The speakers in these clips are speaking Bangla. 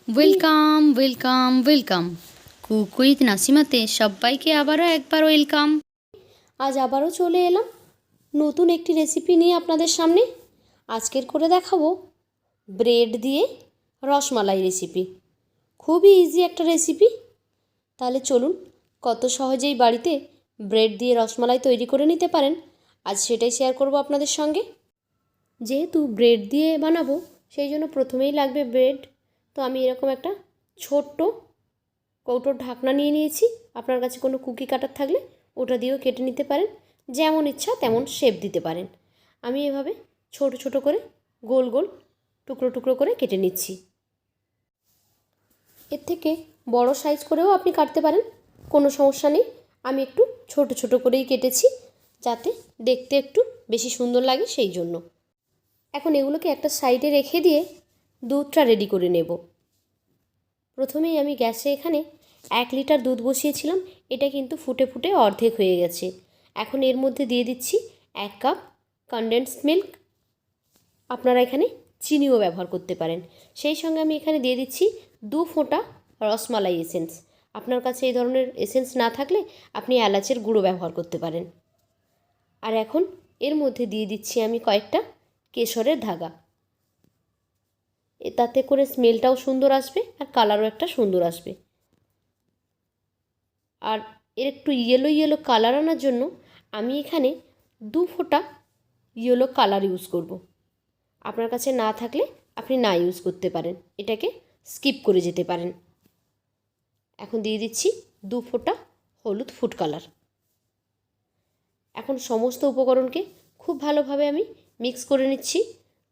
Welcome welcome welcome cook with নাসিমাতে সবাইকে আবারও একবার ওয়েলকাম। আজ আবারও চলে এলাম নতুন একটি রেসিপি নিয়ে আপনাদের সামনে। আজকের করে দেখাবো ব্রেড দিয়ে রসমালাই রেসিপি। খুবই ইজি একটা রেসিপি। তাহলে চলুন কত সহজেই বাড়িতে ব্রেড দিয়ে রসমালাই তৈরি করে নিতে পারেন, আজ সেটাই শেয়ার করব আপনাদের সঙ্গে। যেহেতু ব্রেড দিয়ে বানাবো সেই জন্য প্রথমেই লাগবে ব্রেড। তো আমি এরকম একটা ছোট্ট কৌটোর ঢাকনা নিয়ে নিয়েছি। আপনার কাছে কোনো কুকি কাটার থাকলে ওটা দিয়েও কেটে নিতে পারেন, যেমন ইচ্ছা তেমন শেপ দিতে পারেন। আমি এভাবে ছোট ছোট করে গোল গোল টুকরো টুকরো করে কেটে নিচ্ছি। এর থেকে বড় সাইজ করেও আপনি কাটতে পারেন, কোনো সমস্যা নেই। আমি একটু ছোট ছোট করেই কেটেছি যাতে দেখতে একটু বেশি সুন্দর লাগে সেই জন্য। এখন এগুলোকে একটা সাইডে রেখে দিয়ে দুধটা রেডি করে নেব। প্রথমেই আমি গ্যাসে এখানে 1 লিটার দুধ বসিয়েছিলাম, এটা কিন্তু ফুটে ফুটে অর্ধেক হয়ে গেছে। এখন এর মধ্যে দিয়ে দিচ্ছি 1 কাপ কনডেন্সড মিল্ক। আপনারা এখানে চিনিও ব্যবহার করতে পারেন। সেই সঙ্গে আমি এখানে দিয়ে দিচ্ছি 2 ফোঁটা রসমালাই এসেন্স। আপনার কাছে এই ধরনের এসেন্স না থাকলে আপনি এলাচের গুঁড়ো ব্যবহার করতে পারেন। আর এখন এর মধ্যে দিয়ে দিচ্ছি আমি কয়েকটা কেশরের ধাগা। তাতে করে স্মেলটাও সুন্দর আসবে আর কালারও একটা সুন্দর আসবে। আর এর একটু ইয়েলো ইয়েলো কালার আনার জন্য আমি এখানে 2 ফোঁটা ইয়েলো কালার ইউজ করব। আপনার কাছে না থাকলে আপনি না ইউজ করতে পারেন, এটাকে স্কিপ করে যেতে পারেন। এখন দিয়ে দিচ্ছি 2 ফোঁটা হলুদ ফুড কালার। এখন সমস্ত উপকরণকে খুব ভালোভাবে আমি মিক্স করে নিচ্ছি।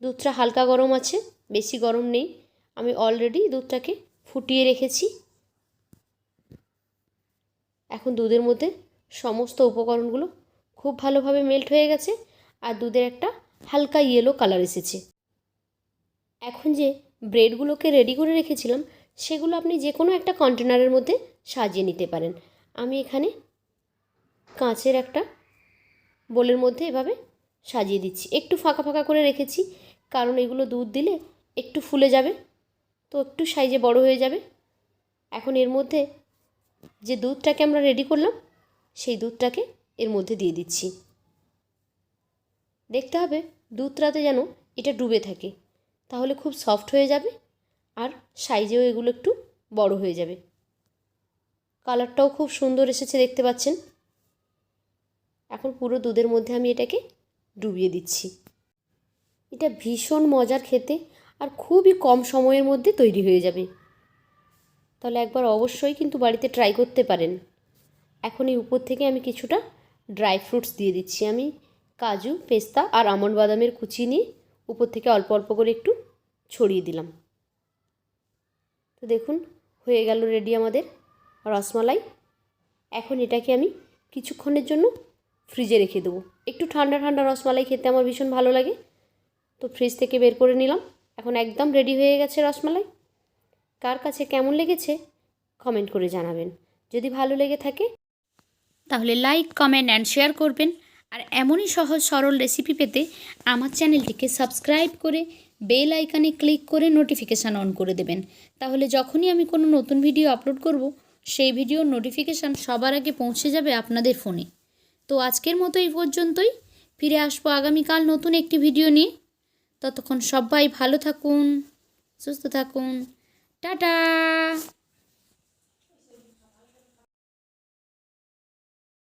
দুধটা হালকা গরম আছে, বেশি গরম নেই। আমি অলরেডি দুধটাকে ফুটিয়ে রেখেছি। এখন দুধের মধ্যে সমস্ত উপকরণগুলো খুব ভালোভাবে মেল্ট হয়ে গেছে আর দুধের একটা হালকা ইয়েলো কালার এসেছে। এখন যে ব্রেডগুলোকে রেডি করে রেখেছিলাম সেগুলো আপনি যে কোনো একটা কন্টেনারের মধ্যে সাজিয়ে নিতে পারেন। আমি এখানে কাঁচের একটা বোলের মধ্যে এভাবে সাজিয়ে দিচ্ছি। একটু ফাঁকা ফাঁকা করে রেখেছি কারণ এগুলো দুধ দিলে একটু ফুলে যাবে, তো একটু সাইজে বড় হয়ে যাবে। এখন এর মধ্যে যে দুধটাকে আমরা রেডি করলাম সেই দুধটাকে এর মধ্যে দিয়ে দিচ্ছি। দেখতে হবে দুধটাতে যেন এটা ডুবে থাকে, তাহলে খুব সফট হয়ে যাবে আর সাইজেও এগুলো একটু বড় হয়ে যাবে। কালারটাও খুব সুন্দর এসেছে দেখতে পাচ্ছেন। এখন পুরো দুধের মধ্যে আমি এটাকে ডুবিয়ে দিচ্ছি। এটা ভীষণ মজার খেতে আর খুবই কম সময়ের মধ্যে তৈরি হয়ে যাবে। তাহলে একবার অবশ্যই কিন্তু বাড়িতে ট্রাই করতে পারেন। এখন এই উপর থেকে আমি কিছুটা ড্রাই ফ্রুটস দিয়ে দিচ্ছি। আমি কাজু, পেস্তা আর আমন্ড বাদামের কুচি নিয়ে উপর থেকে অল্প অল্প করে একটু ছড়িয়ে দিলাম। তো দেখুন হয়ে গেল রেডি আমাদের রসমালাই। এখন এটাকে আমি কিছুক্ষণের জন্য ফ্রিজে রেখে দেবো। একটু ঠান্ডা ঠান্ডা রসমালাই খেতে আমার ভীষণ ভালো লাগে, তো ফ্রিজ থেকে বের করে নিলাম। এখন একদম রেডি হয়ে গেছে রসমালাই। কার কাছে কেমন লেগেছে কমেন্ট করে জানাবেন। যদি ভালো লেগে থাকে তাহলে লাইক কমেন্ট অ্যান্ড শেয়ার করবেন। আর এমনই সহজ সরল রেসিপি পেতে আমার চ্যানেলটিকে সাবস্ক্রাইব করে বেল আইকনে ক্লিক করে নোটিফিকেশান অন করে দেবেন। তাহলে যখনই আমি কোনো নতুন ভিডিও আপলোড করব সেই ভিডিওর নোটিফিকেশান সবার আগে পৌঁছে যাবে আপনাদের ফোনে। তো আজকের মতো এই পর্যন্তই, ফিরে আসবো আগামীকাল নতুন একটি ভিডিও নিয়ে। ততক্ষণ সবাই ভালো থাকুন, সুস্থ থাকুন, টাটা।